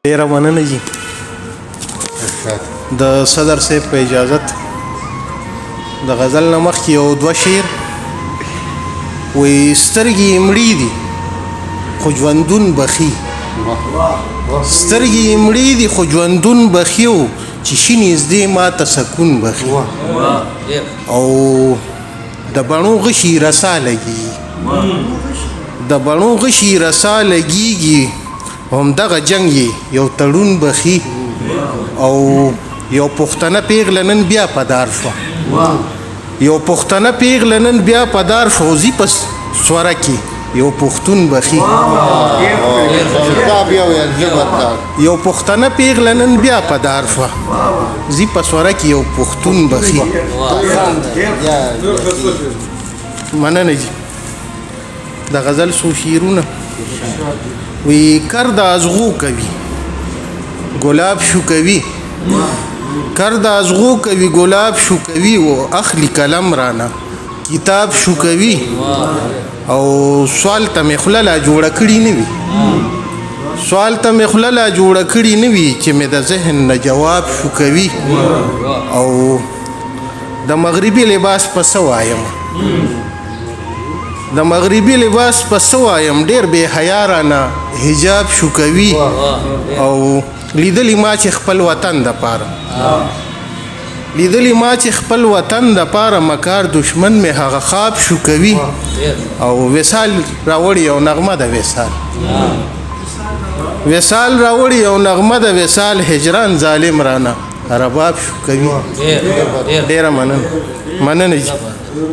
ډیره مننه جی د صدر صاحب په اجازت د غزل نه مخکې یو دوه شعر وایي سترګې یې مړې دي خو ژوندون بخي سترګې یې مړې دي خو ژوندون بخي و چې شي نږدې ما ته سکون بخي او د بڼو غشي رسا لګي د بڼو غشي رسا لګيږي همدغه جنګ یې یو تړون بخي او یو پښتنه پیغله نن بیا په دار شوه یو پښتنه پیغله نن بیا په دار شوه زی په سوره کې یو پښتون بخي یو پښتنه پیغله نن بیا په دار شوه زی په سوره کې یو پښتون بخي مننه جی د غزل څو شعرونه وی کر د ازغو کوي ګلاب شو کوي کر د ازغو کوي ګلاب شو کوي و اخلي قلم رانا کتاب شو کوي او سوال ته مې خوله لا جوړه کړي نه وي سوال ته مې خوله لا جوړه کړي نه وي چې مې د ذهن نه جواب شو کوي او د مغربي لباس په څه وایم د مغربي لباس په څه وایم ډېر بې حیا رانه حجاب شو کوي او لیدلی ما چې خپل وطن دپاره لیدلی ما چې خپل وطن دپاره مکار دشمن مې هغه خواب شو کوي او وصال راوړي یو نغمه د وصال وصال راوړي یو نغمه د وصال هجران ظالم رانه رباب شو کوي ډېره مننه جی